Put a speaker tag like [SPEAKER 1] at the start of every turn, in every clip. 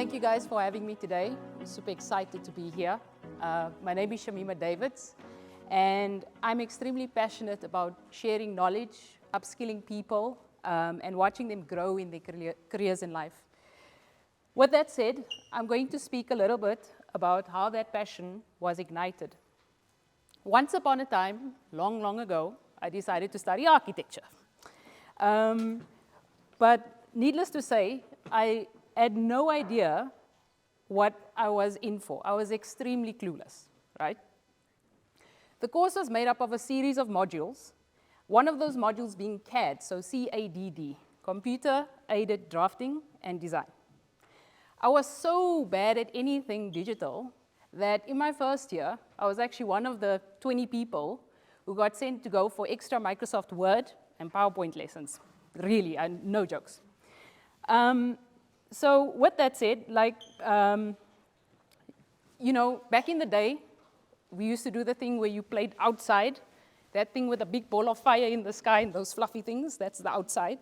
[SPEAKER 1] thank you guys for having me today. I'm super excited to be here. My name is Shameemah Davids, and I'm extremely passionate about sharing knowledge, upskilling people, and watching them grow in their careers in life. With that said, I'm going to speak a little bit about how that passion was ignited. Once upon a time, long, long ago, I decided to study architecture. But needless to say, I had no idea what I was in for. I was extremely clueless, right? The course was made up of a series of modules, one of those modules being CAD, so C-A-D-D, Computer Aided Drafting and Design. I was so bad at anything digital that in my first year, I was actually one of the 20 people who got sent to go for extra Microsoft Word and PowerPoint lessons. Really, no jokes. So with that said, like, you know, back in the day, we used to do the thing where you played outside, that thing with a big ball of fire in the sky and those fluffy things, that's the outside.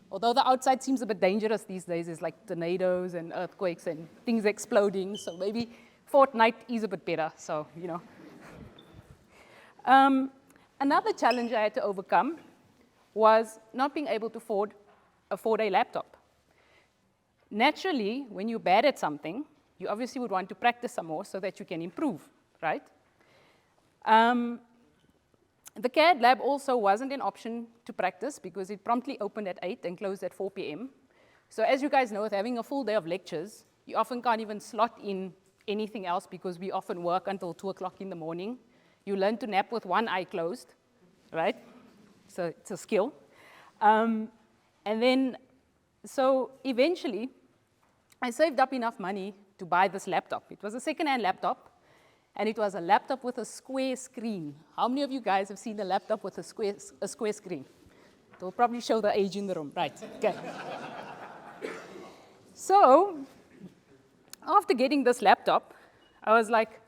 [SPEAKER 1] Although the outside seems a bit dangerous these days, it's like tornadoes and earthquakes and things exploding, so maybe Fortnite is a bit better, so, you know. Another challenge I had to overcome was not being able to afford a laptop. Naturally, when you're bad at something, you obviously would want to practice some more so that you can improve, right? The CAD lab also wasn't an option to practice because it promptly opened at 8 and closed at 4 p.m. So as you guys know, with having a full day of lectures, you often can't even slot in anything else because we often work until 2 o'clock in the morning. You learn to nap with one eye closed, right? So it's a skill. And then, so eventually, I saved up enough money to buy this laptop. It was a second-hand laptop, and it was a laptop with a square screen. How many of you guys have seen a laptop with a square screen? It will probably show the age in the room, right? Okay. So, after getting this laptop, I was like,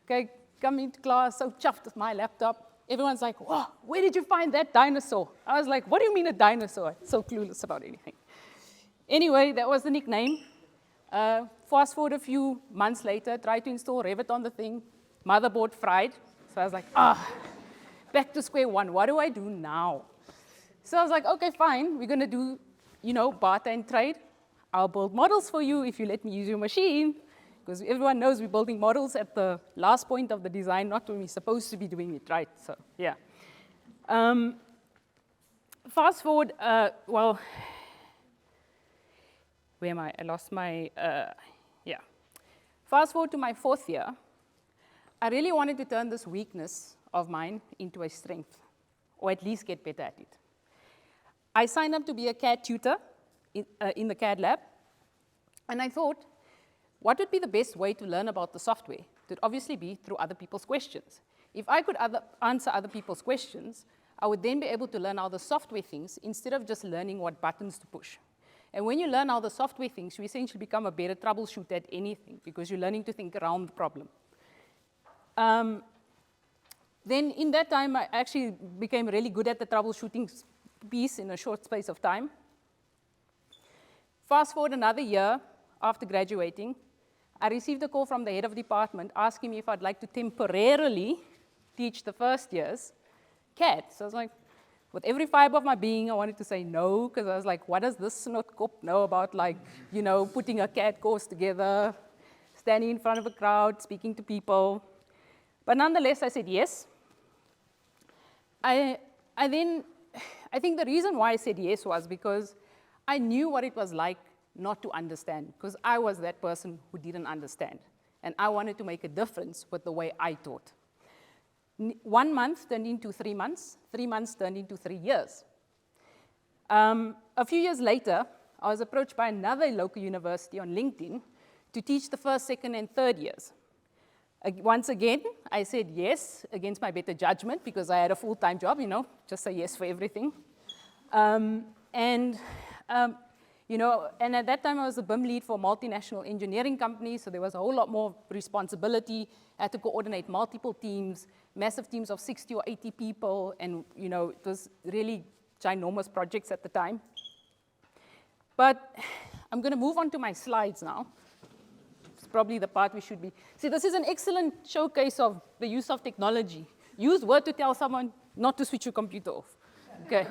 [SPEAKER 1] okay, coming to class, so chuffed with my laptop. Everyone's like, whoa, where did you find that dinosaur? I was like, what do you mean a dinosaur? So clueless about anything. Anyway, that was the nickname. Fast forward a few months later, tried to install Revit on the thing, motherboard fried. So I was like, back to square one, what do I do now? So I was like, okay, fine, we're gonna do, you know, barter and trade. I'll build models for you if you let me use your machine, because everyone knows we're building models at the last point of the design, not when we're supposed to be doing it, right? So, yeah. Fast forward, well, where am I? I lost my, yeah. Fast forward to my 4th year, I really wanted to turn this weakness of mine into a strength, or at least get better at it. I signed up to be a CAD tutor in the CAD lab, and I thought, what would be the best way to learn about the software? It would obviously be through other people's questions. If I could answer other people's questions, I would then be able to learn how the software thinks instead of just learning what buttons to push. And when you learn how the software thinks, you essentially become a better troubleshooter at anything because you're learning to think around the problem. Then in that time, I actually became really good at the troubleshooting piece in a short space of time. Fast forward another year after graduating, I received a call from the head of department asking me if I'd like to temporarily teach the first years CAD. So I was like, with every fiber of my being, I wanted to say no, because I was like, what does this snotkop know about, like, you know, putting a CAD course together, standing in front of a crowd, speaking to people. But nonetheless, I said yes. I think the reason why I said yes was because I knew what it was like not to understand, because I was that person who didn't understand. And I wanted to make a difference with the way I taught. 1 month turned into 3 months, 3 months turned into 3 years. A few years later, I was approached by another local university on LinkedIn to teach the 1st, 2nd, and 3rd years. Once again, I said yes against my better judgment because I had a full-time job, you know, just say yes for everything. You know, and at that time I was the BIM lead for a multinational engineering company, so there was a whole lot more responsibility. I had to coordinate multiple teams, massive teams of 60 or 80 people, and you know, it was really ginormous projects at the time. But I'm going to move on to my slides now. probably the part we should be. See, this is an excellent showcase of the use of technology. Use Word to tell someone not to switch your computer off. Okay.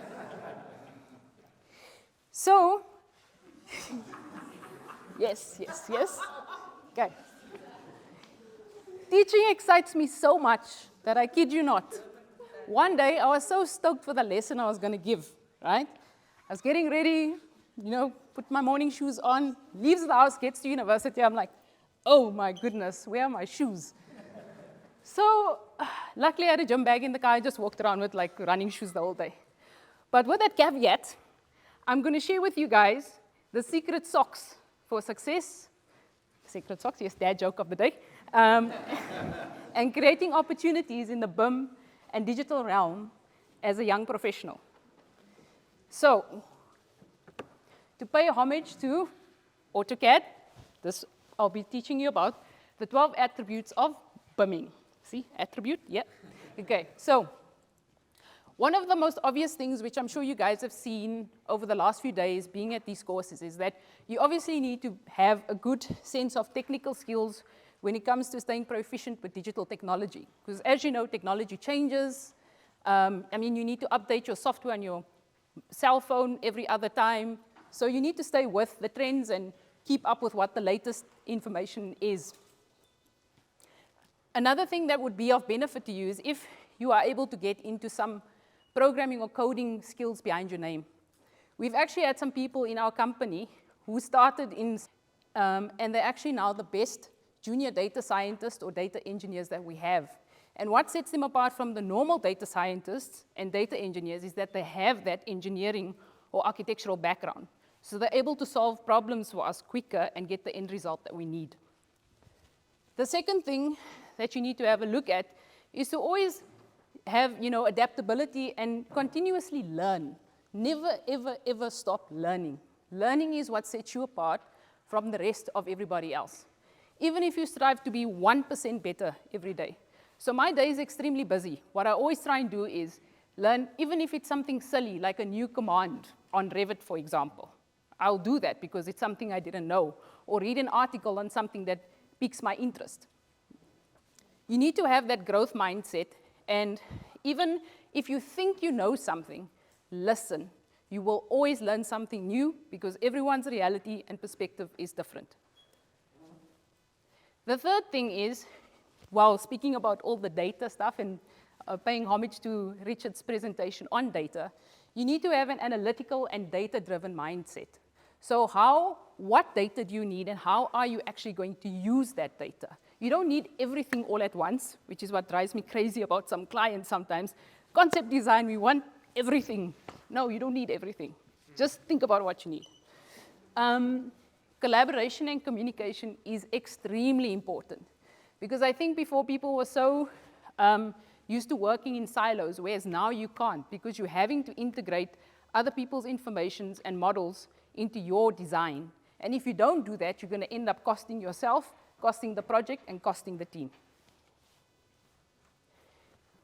[SPEAKER 1] So, yes. Okay. Teaching excites me so much that I kid you not. One day, I was so stoked for the lesson I was going to give, right? I was getting ready, put my morning shoes on, leaves the house, gets to university. I'm like, oh my goodness, where are my shoes? So luckily, I had a gym bag in the car. I just walked around with like running shoes the whole day. But with that caveat, I'm going to share with you guys the secret socks for success. Secret socks, yes, dad joke of the day. And creating opportunities in the BIM and digital realm as a young professional. So, to pay homage to AutoCAD, this I'll be teaching you about the 12 attributes of BIMing. See, attribute, yeah. Okay, so one of the most obvious things, which I'm sure you guys have seen over the last few days being at these courses, is that you obviously need to have a good sense of technical skills when it comes to staying proficient with digital technology. Because as you know, technology changes. You need to update your software on your cell phone every other time. So you need to stay with the trends and keep up with what the latest information is. Another thing that would be of benefit to you is if you are able to get into some programming or coding skills behind your name. We've actually had some people in our company who started in, and they're actually now the best junior data scientists or data engineers that we have. And what sets them apart from the normal data scientists and data engineers is that they have that engineering or architectural background. So they're able to solve problems for us quicker and get the end result that we need. The second thing that you need to have a look at is to always have, adaptability and continuously learn. Never, ever, ever stop learning. Learning is what sets you apart from the rest of everybody else. Even if you strive to be 1% better every day. So my day is extremely busy. What I always try and do is learn, even if it's something silly, like a new command on Revit, for example. I'll do that because it's something I didn't know. Or read an article on something that piques my interest. You need to have that growth mindset. And even if you think you know something, listen. You will always learn something new because everyone's reality and perspective is different. The third thing is, while speaking about all the data stuff and paying homage to Richard's presentation on data, you need to have an analytical and data-driven mindset. So what data do you need and how are you actually going to use that data? You don't need everything all at once, which is what drives me crazy about some clients sometimes. Concept design, we want everything. No, you don't need everything. Just think about what you need. Collaboration and communication is extremely important because I think before people were so used to working in silos, whereas now you can't because you're having to integrate other people's informations and models into your design. And if you don't do that, you're going to end up costing yourself, costing the project, and costing the team.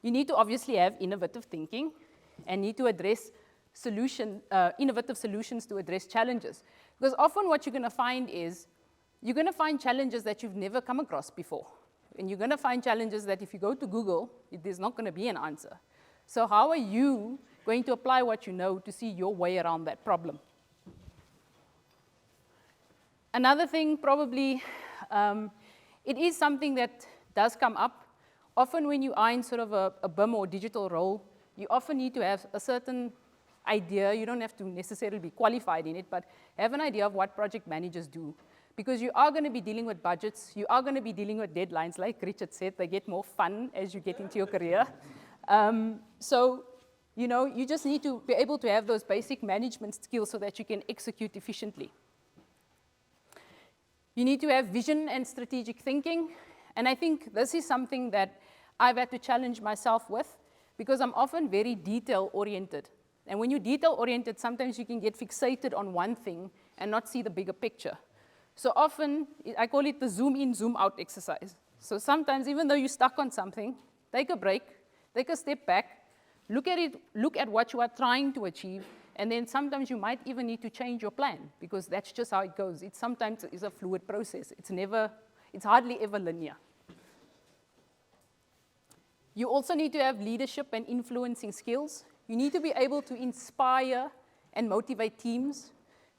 [SPEAKER 1] You need to obviously have innovative thinking and need to address innovative solutions to address challenges. Because often what you're going to find is you're going to find challenges that you've never come across before. And you're going to find challenges that if you go to Google, there's not going to be an answer. So how are you going to apply what you know to see your way around that problem? Another thing, probably, it is something that does come up. Often when you are in sort of a BIM or digital role, you often need to have a certain idea. You don't have to necessarily be qualified in it, but have an idea of what project managers do. Because you are going to be dealing with budgets. You are going to be dealing with deadlines. Like Richard said, they get more fun as you get into your career. You just need to be able to have those basic management skills so that you can execute efficiently. You need to have vision and strategic thinking. And I think this is something that I've had to challenge myself with because I'm often very detail-oriented. And when you're detail-oriented, sometimes you can get fixated on one thing and not see the bigger picture. So often, I call it the zoom-in, zoom-out exercise. So sometimes, even though you're stuck on something, take a break, take a step back, look at it, look at what you are trying to achieve, and then sometimes you might even need to change your plan because that's just how it goes. Sometimes it's a fluid process. It's never It's hardly ever linear. You also need to have leadership and influencing skills. You need to be able to inspire and motivate teams,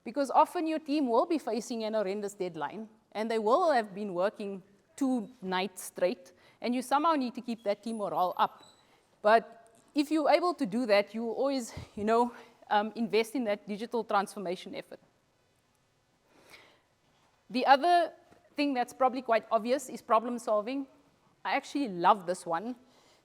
[SPEAKER 1] because often your team will be facing an horrendous deadline, and they will have been working 2 nights straight, and you somehow need to keep that team morale up. But if you're able to do that, you will always, invest in that digital transformation effort. The other thing that's probably quite obvious is problem solving. I actually love this one,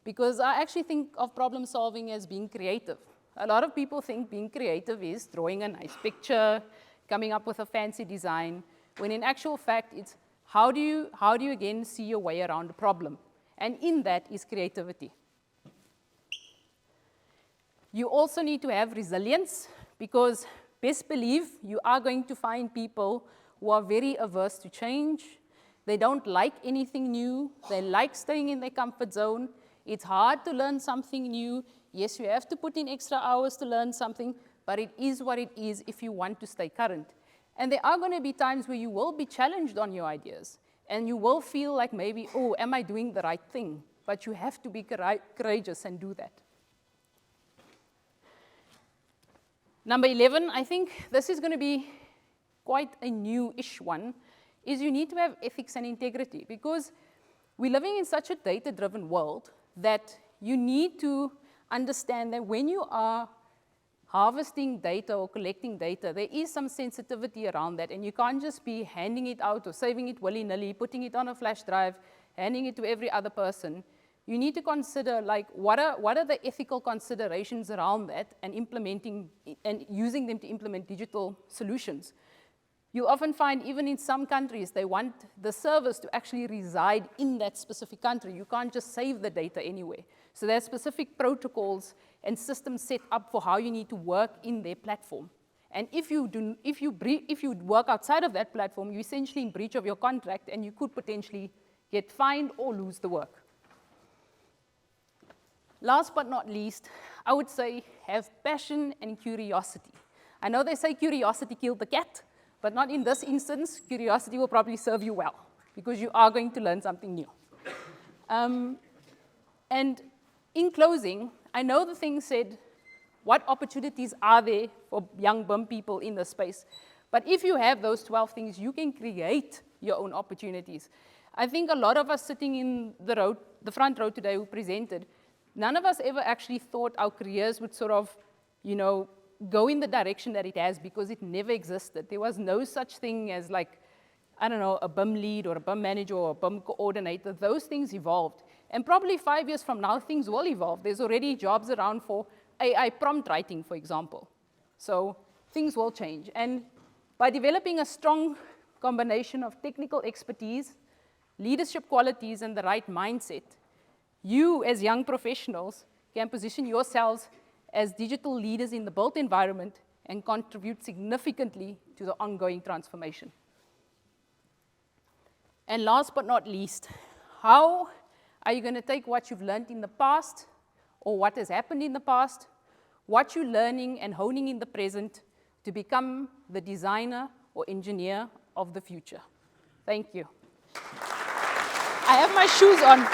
[SPEAKER 1] because I actually think of problem solving as being creative. A lot of people think being creative is drawing a nice picture, coming up with a fancy design, when in actual fact, it's how do you again see your way around a problem? And in that is creativity. You also need to have resilience, because best believe you are going to find people who are very averse to change. They don't like anything new. They like staying in their comfort zone. It's hard to learn something new. Yes, you have to put in extra hours to learn something, but it is what it is if you want to stay current. And there are going to be times where you will be challenged on your ideas, and you will feel like maybe, oh, am I doing the right thing? But you have to be courageous and do that. Number 11, I think this is going to be quite a new-ish one, is you need to have ethics and integrity, because we're living in such a data-driven world that you need to understand that when you are harvesting data or collecting data, there is some sensitivity around that, and you can't just be handing it out or saving it willy-nilly, putting it on a flash drive, handing it to every other person. You need to consider, like, what are the ethical considerations around that, and implementing and using them to implement digital solutions. You often find, even in some countries, they want the service to actually reside in that specific country. You can't just save the data anywhere. So there are specific protocols and systems set up for how you need to work in their platform. And if you work outside of that platform, you're essentially in breach of your contract, and you could potentially get fined or lose the work. Last but not least, I would say have passion and curiosity. I know they say curiosity killed the cat, but not in this instance. Curiosity will probably serve you well, because you are going to learn something new. And in closing, I know the thing said, what opportunities are there for young BIM people in this space? But if you have those 12 things, you can create your own opportunities. I think a lot of us sitting in the front row today who presented, none of us ever actually thought our careers would sort of, go in the direction that it has, because it never existed. There was no such thing as, like, I don't know, a BIM lead or a BIM manager or a BIM coordinator. Those things evolved. And probably 5 years from now, things will evolve. There's already jobs around for AI prompt writing, for example. So things will change. And by developing a strong combination of technical expertise, leadership qualities, and the right mindset, you, as young professionals, can position yourselves as digital leaders in the built environment and contribute significantly to the ongoing transformation. And last but not least, how are you going to take what you've learned in the past, or what has happened in the past, what you're learning and honing in the present, to become the designer or engineer of the future? Thank you. I have my shoes on.